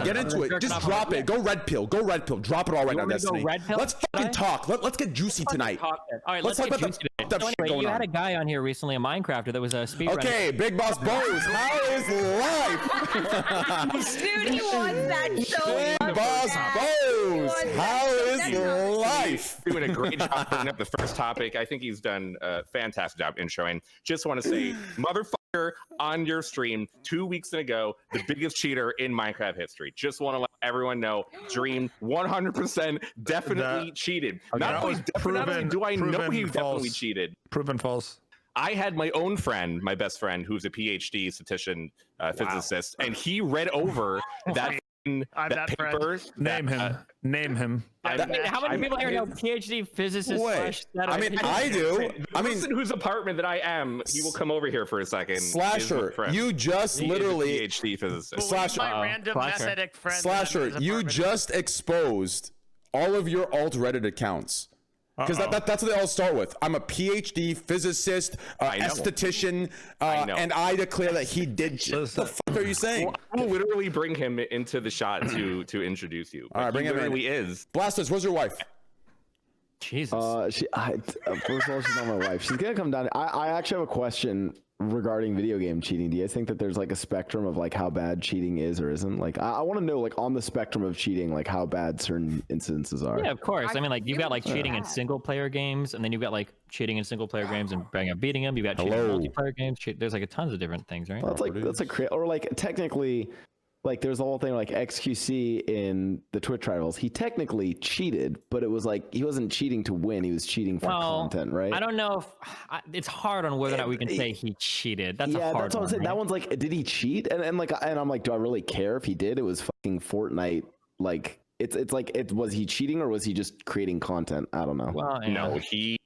Get into it. Just drop it. Go red pill. Go red pill. Drop it all right now, Destiny. Let's fucking talk. Let's get juicy tonight. All right, let's talk about the so anyway, you had a guy on here recently, a Minecrafter, that was a speedrunner. Okay, Big Boss Bows, how is life? Dude, he wants that so Big Boss Bows, how is life? Doing a great job putting up the first topic. I think he's done a fantastic job introing. Just want to say, motherfucker, on your stream 2 weeks ago, the biggest cheater in Minecraft history. Just want to let everyone know, Dream 100% definitely cheated. Not only do I know he definitely cheated. Proven false. I had my own friend, my best friend, who's a PhD statistician, physicist, and he read over that paper. Name him. How many people here know PhD physicist? I mean, I do. I mean, whose apartment that I am, he will come over here for a second. Slasher, you just literally PhD physicist. Slasher, you just exposed all of your alt Reddit accounts. Because that's what they all start with. I'm a PhD physicist, esthetician, and I declare that he did. What the fuck are you saying? Well, I will literally bring him into the shot to introduce you. All right, bring him in. He is. Blasters, where's your wife? Jesus. First of all, she's not my wife. She's gonna come down. I actually have a question regarding video game cheating. Do you guys think that there's like a spectrum of like how bad cheating is or isn't? Like I want to know, like, on the spectrum of cheating, like how bad certain incidences are. Yeah, of course. I mean, like, you've got like cheating in single player games, and then you've got like cheating in single player games and beating them. You've got cheating in multiplayer games. There's like a tons of different things, right? Well, that's or like technically, like there's the whole thing like XQC in the Twitch rivals. He technically cheated, but it was like he wasn't cheating to win. He was cheating for content, right? I don't know if it's hard on whether or not we can say he cheated. That's a hard that's what I'm saying. Right? That one's like, did he cheat? And I'm like, do I really care if he did? It was fucking Fortnite. Like it's like was he cheating or was he just creating content? I don't know. Well, no, he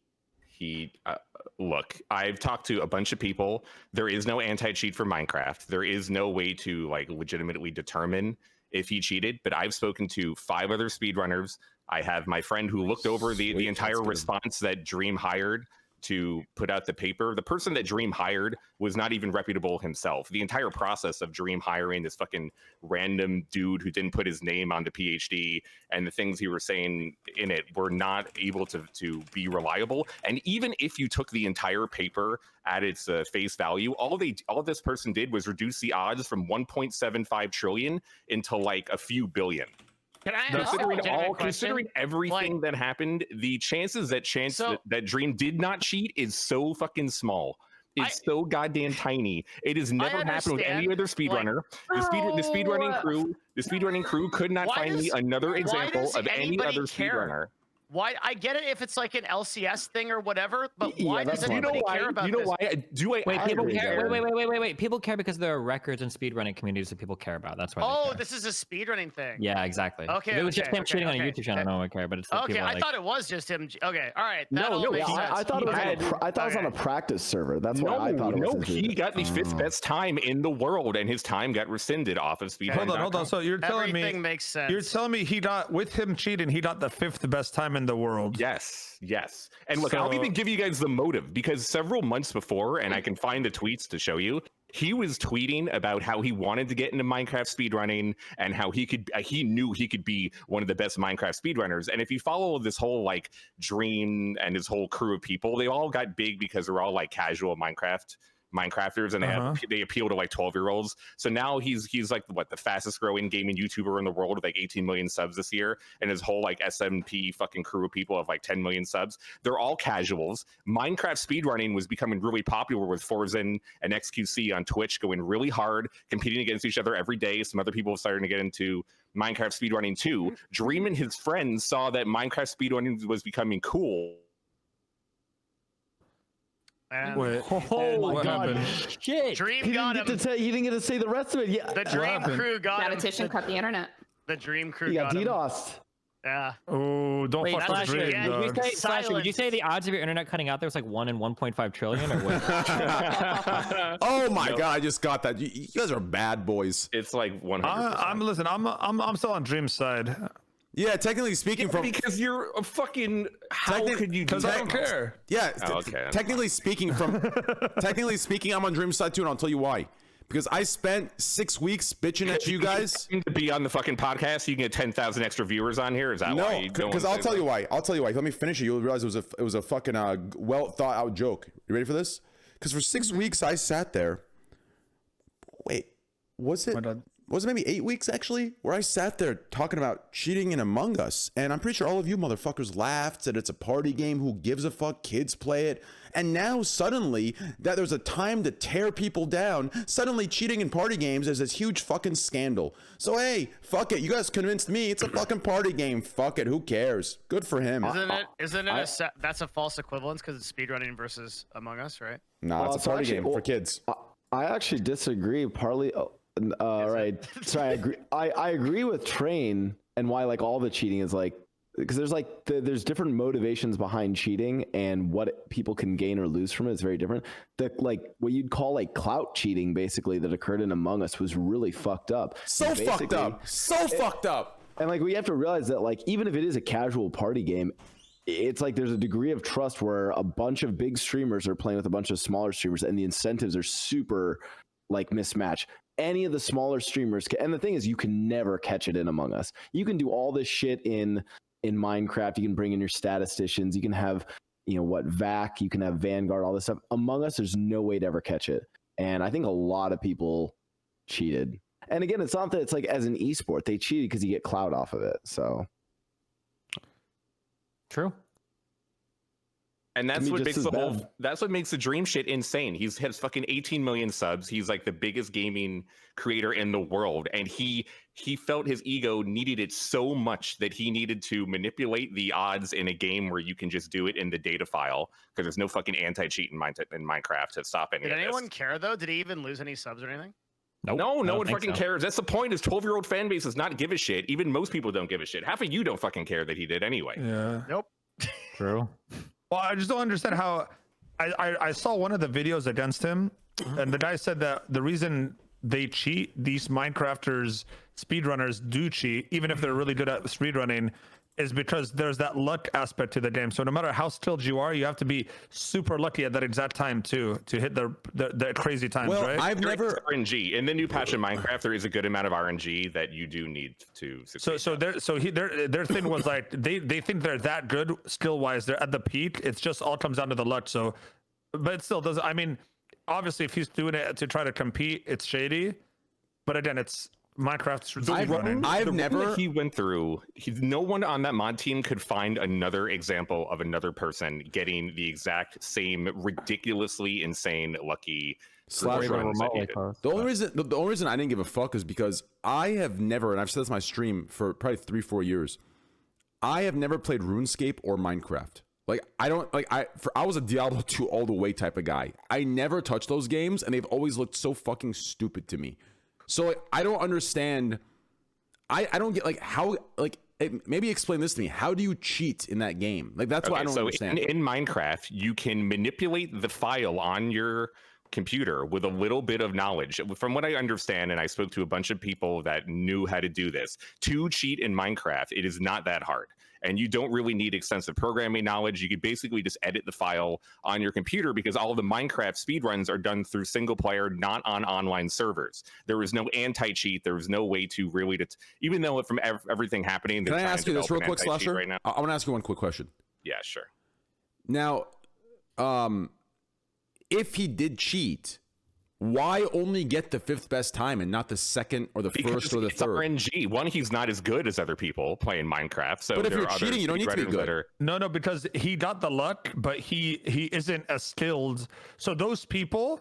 look, I've talked to a bunch of people. There is no anti-cheat for Minecraft. There is no way to like legitimately determine if he cheated, but I've spoken to 5 other speedrunners. I have my friend who looked over the entire response that Dream hired to put out the paper. The person that Dream hired was not even reputable himself. The entire process of Dream hiring this fucking random dude who didn't put his name on the PhD and the things he was saying in it were not able to be reliable. And even if you took the entire paper at its face value, all this person did was reduce the odds from 1.75 trillion into like a few billion. Can I considering everything that happened, the chances that Dream did not cheat is so fucking small. It's so goddamn tiny. It has never happened with any other speedrunner. The speedrunning crew could not find me another example of any other speedrunner. Why? I get it if it's like an LCS thing or whatever, but why does anybody care about this? You know why? People care. Wait. People care because there are records in speedrunning communities that people care about. That's why. Oh, this is a speedrunning thing. Yeah, exactly. Okay. If it was just him cheating on a YouTube channel, no one would care. But it's okay. I thought it was just him. Okay. All right. I thought it was on a practice server. That's why I thought it was. No, he got the 5th best time in the world, and his time got rescinded off of speedrunning. Hold on. So you're telling me everything makes sense. You're telling me he got, with him cheating, he got the 5th best time in the world. Yes. And look, I'll even give you guys the motive, because several months before, and I can find the tweets to show you, he was tweeting about how he wanted to get into Minecraft speedrunning and how he knew he could be one of the best Minecraft speedrunners. And if you follow this whole like Dream and his whole crew of people, they all got big because they're all like casual Minecrafters, and they appeal to like 12-year-olds. So now he's like the fastest growing gaming YouTuber in the world with like 18 million subs this year, and his whole like SMP fucking crew of people have like 10 million subs. They're all casuals. Minecraft speedrunning was becoming really popular with Forzen and XQC on Twitch going really hard, competing against each other every day. Some other people have started to get into Minecraft speedrunning too. Dream and his friends saw that Minecraft speedrunning was becoming cool. Wait, what happened? Shit. Dream He got didn't him. he didn't get to say the rest of it. Yeah. The Dream crew got him. Statistician cut the internet. The Dream crew He got got him. DDoSed. Yeah. Oh, don't fuck with Slasher, Dream. would you say the odds of your internet cutting out there was like 1 in 1.5 trillion or what? Oh my god, I just got that. You guys are bad boys. It's like 100%. I'm still on Dream's side. Yeah, technically speaking, because you're a fucking. How could you? Because I don't care. Yeah. Okay. Technically speaking, I'm on Dream's side too, and I'll tell you why. because I spent 6 weeks bitching at you guys to be on the fucking podcast. So you can get 10,000 extra viewers on here. Is that why? No, because I'll tell you why. I'll tell you why. Let me finish it. You'll realize it was a fucking well thought out joke. You ready for this? Because for 6 weeks I sat there. Wait, was it maybe 8 weeks actually, where I sat there talking about cheating in Among Us, and I'm pretty sure all of you motherfuckers laughed, said it's a party game, who gives a fuck, kids play it, and now suddenly that there's a time to tear people down, suddenly cheating in party games is this huge fucking scandal. So hey, fuck it, you guys convinced me it's a fucking party game. Fuck it, who cares? Good for him. Isn't it that's a false equivalence because it's speedrunning versus Among Us, right? No, it's a party game for kids. I actually disagree. Partly, right. So I agree with Train and why like all the cheating is like, because there's like there's different motivations behind cheating, and what people can gain or lose from it is very different. The like what you'd call like clout cheating, basically, that occurred in Among Us was really fucked up. So fucked up. Fucked up. And like we have to realize that like even if it is a casual party game, it's like there's a degree of trust where a bunch of big streamers are playing with a bunch of smaller streamers, and the incentives are super like mismatched. Any of the smaller streamers and the thing is, you can never catch it in Among Us. You can do all this shit in Minecraft. You can bring in your statisticians. You can have, you know, what, VAC, you can have Vanguard, all this stuff. Among Us, there's no way to ever catch it. And I think a lot of people cheated. And again, it's not that it's like as an esport, they cheated because you get clout off of it. So True. And that's what makes that's what makes the dream shit insane. He's has fucking 18 million subs. He's like the biggest gaming creator in the world. And he felt his ego needed it so much that he needed to manipulate the odds in a game where you can just do it in the data file, because there's no fucking anti-cheat in Minecraft to stop any of this. Did anyone care though? Did he even lose any subs or anything? Nope. No one fucking cares. That's the point. His 12-year-old fan base does not give a shit. Even most people don't give a shit. Half of you don't fucking care that he did anyway. Yeah. Nope. True. Well, I just don't understand how I saw one of the videos against him, and the guy said that the reason they cheat, these Minecrafters, speedrunners do cheat, even if they're really good at speedrunning, is because there's that luck aspect to the game. So no matter how skilled you are, you have to be super lucky at that exact time to hit the crazy times, right? I've never RNG in the new patch in Minecraft. There is a good amount of RNG that you do need to succeed. Their thing was like they think they're that good skill wise. They're at the peak. It's just all comes down to the luck. So, but it still doesn't. I mean, obviously, if he's doing it to try to compete, it's shady. But again, it's Minecraft's I've never he went through. No one on that mod team could find another example of another person getting the exact same ridiculously insane lucky slash runs that he did. The only reason I didn't give a fuck is because I have never, and I've said this on my stream for probably 3-4 years, I have never played RuneScape or Minecraft. Like I was a Diablo 2 all the way type of guy. I never touched those games, and they've always looked so fucking stupid to me. So like, I don't understand. I don't get like how like maybe explain this to me. How do you cheat in that game? Like that's what I don't understand. In Minecraft, you can manipulate the file on your computer with a little bit of knowledge. From what I understand, and I spoke to a bunch of people that knew how to do this, to cheat in Minecraft, it is not that hard. And you don't really need extensive programming knowledge. You could basically just edit the file on your computer, because all of the Minecraft speedruns are done through single player, not on online servers. There is no anti-cheat. There is no way to really, even though from everything happening. Can I ask you this real quick, Slasher? Right now. I want to ask you one quick question. Yeah, sure. Now, if he did cheat, why only get the 5th best time and not the 2nd or the 1st or the 3rd? RNG. One, he's not as good as other people playing Minecraft. So, but if you're cheating, you don't need to be good. No, because he got the luck, but he isn't as skilled. So those people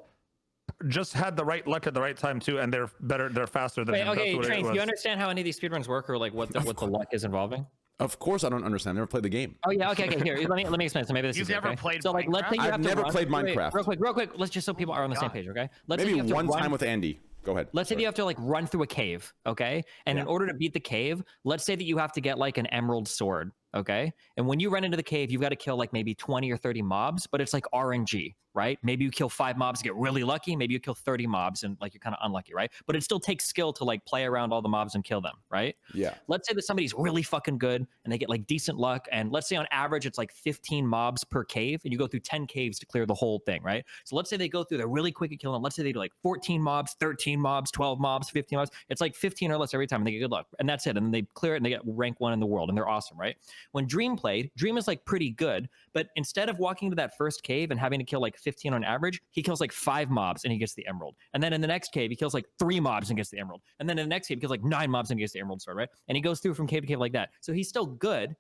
just had the right luck at the right time too, and they're better. They're faster than him. Okay, Train, do you understand how any of these speedruns work, or like what the luck is involving? Of course, I don't understand. I never played the game. Oh yeah, okay. Here, let me explain. So maybe this You've is never okay. played. So like, let's say you have I've to never run, played Minecraft. Real quick. Let's just so people are on the same page, okay? Let's Maybe say you have to one run, time with Andy. Go ahead. Let's say you have to like run through a cave, okay? And in order to beat the cave, let's say that you have to get like an emerald sword, okay? And when you run into the cave, you've got to kill like maybe 20 or 30 mobs, but it's like RNG, right? Maybe you kill 5 mobs, get really lucky. Maybe you kill 30 mobs and like you're kind of unlucky, right? But it still takes skill to like play around all the mobs and kill them, right? Yeah. Let's say that somebody's really fucking good and they get like decent luck. And let's say on average, it's like 15 mobs per cave and you go through 10 caves to clear the whole thing, right? So let's say they go through, they're really quick at killing them. Let's say they do like 14 mobs, 13 mobs, 12 mobs, 15 mobs. It's like 15 or less every time and they get good luck. And that's it. And then they clear it and they get rank 1 in the world and they're awesome, right? When Dream played, Dream is like pretty good, but instead of walking to that first cave and having to kill like 15 on average, he kills like 5 mobs and he gets the emerald. And then in the next cave, he kills like 3 mobs and gets the emerald. And then in the next cave, he kills like 9 mobs and gets the emerald sword, right? And he goes through from cave to cave like that. So he's still good,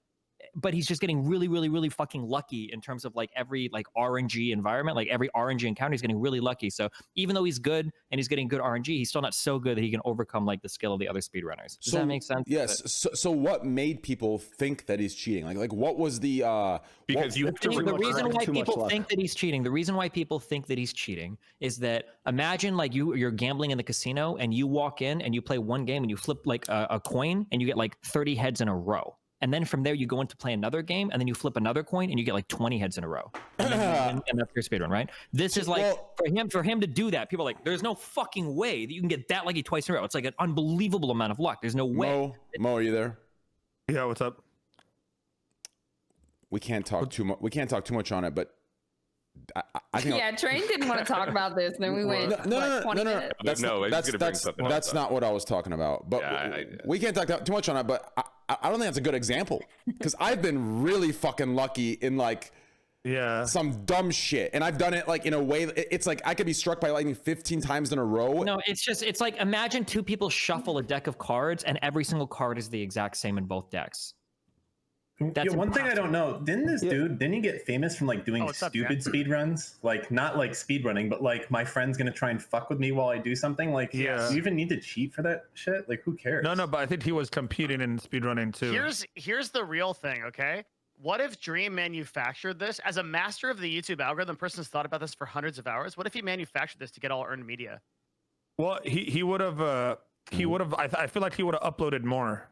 but he's just getting really, really, really fucking lucky in terms of like every like RNG environment, like every RNG encounter, he's getting really lucky. So even though he's good and he's getting good RNG, he's still not so good that he can overcome like the skill of the other speedrunners. Does that make sense? Yes. So what made people think that he's cheating? Like what was the because you have to the reason why too much people luck. think that he's cheating, the reason why people think that he's cheating is that imagine like you're gambling in the casino and you walk in and you play one game and you flip like a coin and you get like 30 heads in a row. And then from there, you go in to play another game, and then you flip another coin, and you get like 20 heads in a row. And, then and that's your speedrun, right? This is like, for him to do that, people are like, there's no fucking way that you can get that lucky twice in a row. It's like an unbelievable amount of luck. There's no way. Mo, are you there? Yeah, what's up? We can't talk too much. We can't talk too much on it, but I think Yeah, Train didn't want to talk about this. Then we went. No. 20 minutes? That's not what I was talking about. But we can't talk too much on it. But I don't think that's a good example because I've been really fucking lucky in like some dumb shit, and I've done it like in a way. It's like I could be struck by lightning 15 times in a row. No, it's like imagine 2 people shuffle a deck of cards, and every single card is the exact same in both decks. That's one thing I don't know. Didn't he get famous from like doing stupid speed runs? Like not like speed running, but like my friend's gonna try and fuck with me while I do something. Like, do you even need to cheat for that shit? Like, who cares? No, but I think he was competing in speed running too. Here's the real thing, okay? What if Dream manufactured this as a master of the YouTube algorithm? Person's thought about this for hundreds of hours. What if he manufactured this to get all earned media? Well, he would have. I feel like he would have uploaded more.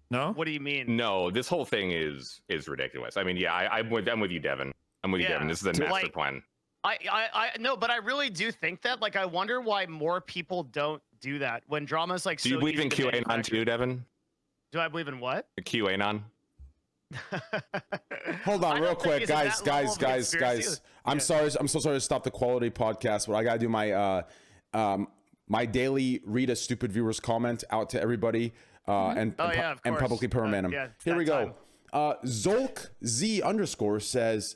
No? What do you mean? No, this whole thing is ridiculous. I mean, yeah, I'm with you, Devin. I'm with you, Devin. This is a master plan. I no, but I really do think that. Like, I wonder why more people don't do that when drama's like. Do you believe in QAnon too, Devin? Do I believe in what? QAnon. Hold on, real quick, guys. I'm sorry. I'm so sorry to stop the quality podcast, but I gotta do my my daily read a stupid viewer's comment out to everybody. And publicly permanent him. Here we go. Zolk Z _ says,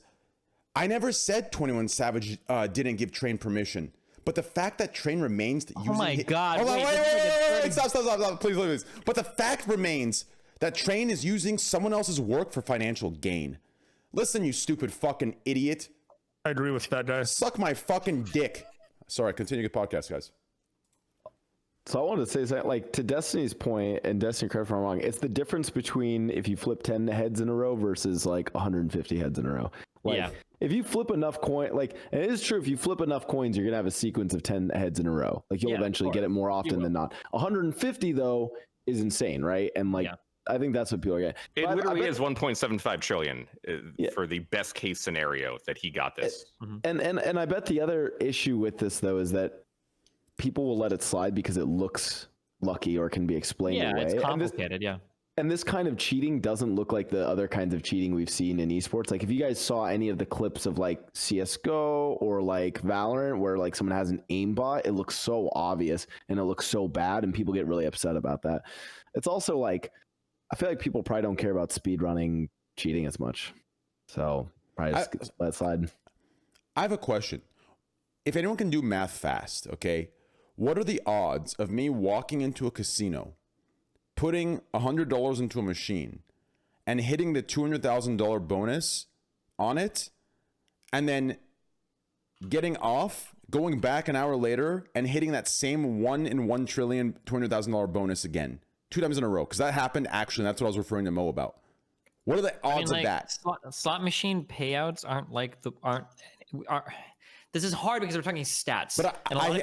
I never said 21 Savage didn't give Train permission, but the fact that Train remains using. Oh my God! Hold on, wait! Stop! Please. But the fact remains that Train is using someone else's work for financial gain. Listen, you stupid fucking idiot. I agree with that, guy. Suck my fucking dick. Sorry, continue the podcast, guys. So I wanted to say something, like to Destiny's point, and Destiny, correct me if I'm wrong, it's the difference between if you flip 10 heads in a row versus like 150 heads in a row. Like, if you flip enough coin, like, and it is true, if you flip enough coins, you're gonna have a sequence of 10 heads in a row. Like you'll eventually get it more often than not. 150 though is insane, right? And like I think that's what people are getting. It literally is 1.75 trillion for the best case scenario that he got this. And I bet the other issue with this though is that people will let it slide because it looks lucky or can be explained away. It's complicated, and this kind of cheating doesn't look like the other kinds of cheating we've seen in esports. Like if you guys saw any of the clips of like CSGO or like Valorant where like someone has an aimbot, it looks so obvious and it looks so bad and people get really upset about that. It's also like, I feel like people probably don't care about speedrunning cheating as much. So probably just let it slide. I have a question. If anyone can do math fast, okay, what are the odds of me walking into a casino, putting $100 into a machine, and hitting the $200,000 bonus on it, and then getting off, going back an hour later, and hitting that same 1 in 1 trillion $200,000 bonus again, 2 times in a row? Because that happened actually, and that's what I was referring to Mo about. What are the odds of that? Slot machine payouts aren't like this is hard because we're talking stats. But hold on.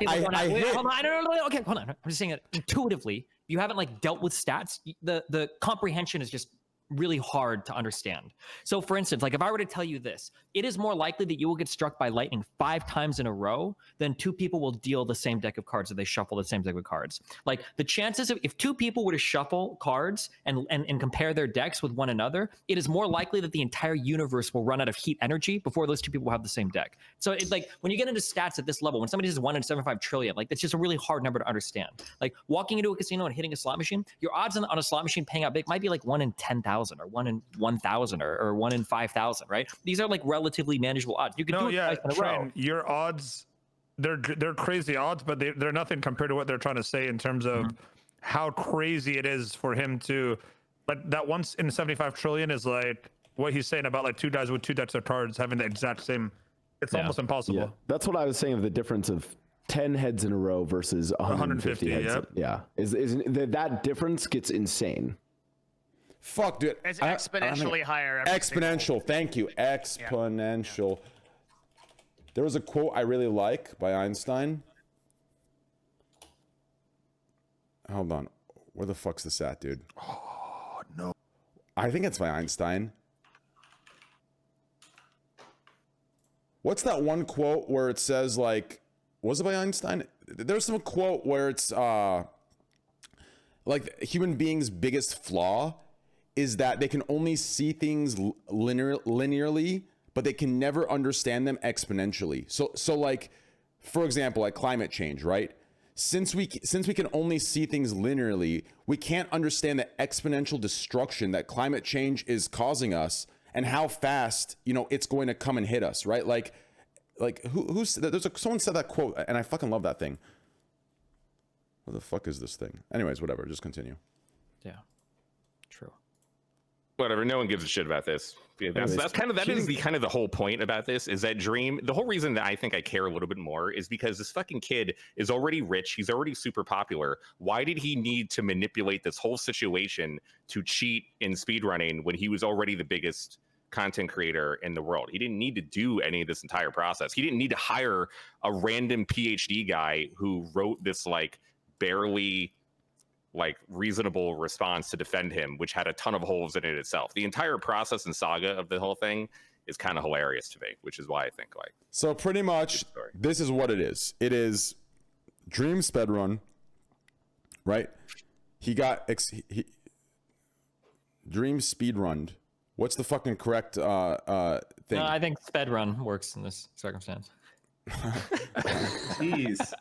Okay, hold on. I'm just saying that intuitively, you haven't like dealt with stats. The comprehension is just really hard to understand. So for instance, like if I were to tell you this, it is more likely that you will get struck by lightning 5 times in a row than 2 people will deal the same deck of cards or they shuffle the same deck of cards. Like the chances of, if 2 people were to shuffle cards and compare their decks with one another, it is more likely that the entire universe will run out of heat energy before those 2 people will have the same deck. So it's like when you get into stats at this level, when somebody says 1 in 75 trillion, like that's just a really hard number to understand. Like walking into a casino and hitting a slot machine, your odds on a slot machine paying out big might be like 1 in 10,000 or 1 in 1,000 or 1 in 5,000, right? These are like relatively manageable odds. You can do it twice in a row. Your odds, they're crazy odds, but they're nothing compared to what they're trying to say in terms of how crazy it is for him to, like that 1 in 75 trillion is like what he's saying about like 2 guys with 2 decks of cards having the exact same. It's almost impossible. Yeah. That's what I was saying of the difference of 10 heads in a row versus 150 heads. Yep. Yeah, is that difference gets insane. Fuck, dude. It's exponentially higher. Exponential. Thank you. Exponential. Yeah. There was a quote I really like by Einstein. Hold on. Where the fuck's this at, dude? Oh, no. I think it's by Einstein. What's that one quote where it says, like, was it by Einstein? There's some quote where it's like human beings' biggest flaw is that they can only see things linearly, but they can never understand them exponentially. So like, for example, like climate change, right? Since we can only see things linearly, we can't understand the exponential destruction that climate change is causing us and how fast, you know, it's going to come and hit us, right? Like someone said that quote, and I fucking love that thing. What the fuck is this thing? Anyways, whatever, just continue. Yeah, true. Whatever, no one gives a shit about this. Yeah, that's kind of the whole point about this is that Dream. The whole reason that I think I care a little bit more is because this fucking kid is already rich. He's already super popular. Why did he need to manipulate this whole situation to cheat in speedrunning when he was already the biggest content creator in the world? He didn't need to do any of this entire process. He didn't need to hire a random PhD guy who wrote this like barely like reasonable response to defend him, which had a ton of holes in it itself. The entire process and saga of the whole thing is kind of hilarious to me, which is why I think like. So pretty much this is what it is. It is Dream speedrun, right? He got Dream speedrunned. What's the fucking correct thing? No, I think speedrun works in this circumstance. Jeez.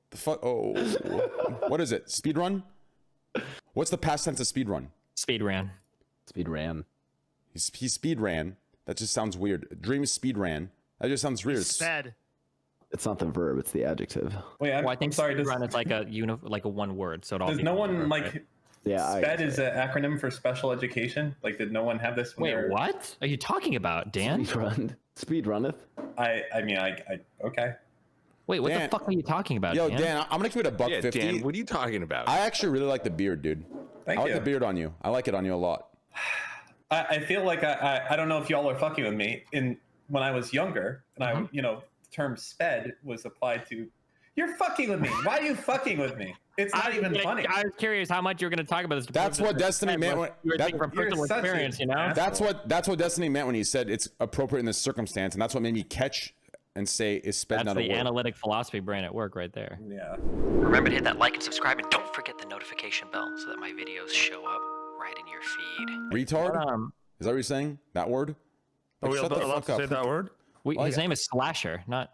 The fuck? Oh, what is it? Speedrun? What's the past tense of speedrun? Speedran. Speedran. He speedran. That just sounds weird. Dream speedran. That just sounds weird. Sped. It's not the verb; it's the adjective. Wait, I think sorry. Speedrun is like a one word. So it all does no one verb, like? Right? Yeah, SPED is an acronym for special education. Like, did no one have this? Wait, what are you talking about, Dan? Speedrunneth. I mean, okay. Wait, what the fuck are you talking about? Yo, Dan, Dan, I'm gonna give it $1.50. Dan, what are you talking about? I actually really like the beard, dude. I like the beard on you. I like it on you a lot. I feel like I don't know if y'all are fucking with me. When I was younger, and the term SPED was applied to. You're fucking with me. Why are you fucking with me? It's not even funny. I was curious how much you were going to talk about this. That's what Destiny meant. From personal experience, you know. That's what Destiny meant when he said it's appropriate in this circumstance, and that's what made me catch and say is SPED not a word. That's the analytic philosophy brain at work right there. Yeah. Remember to hit that like and subscribe, and don't forget the notification bell so that my videos show up right in your feed. Retard? Is that what you're saying? That word? Are we allowed to say that word? His name is Slasher, not.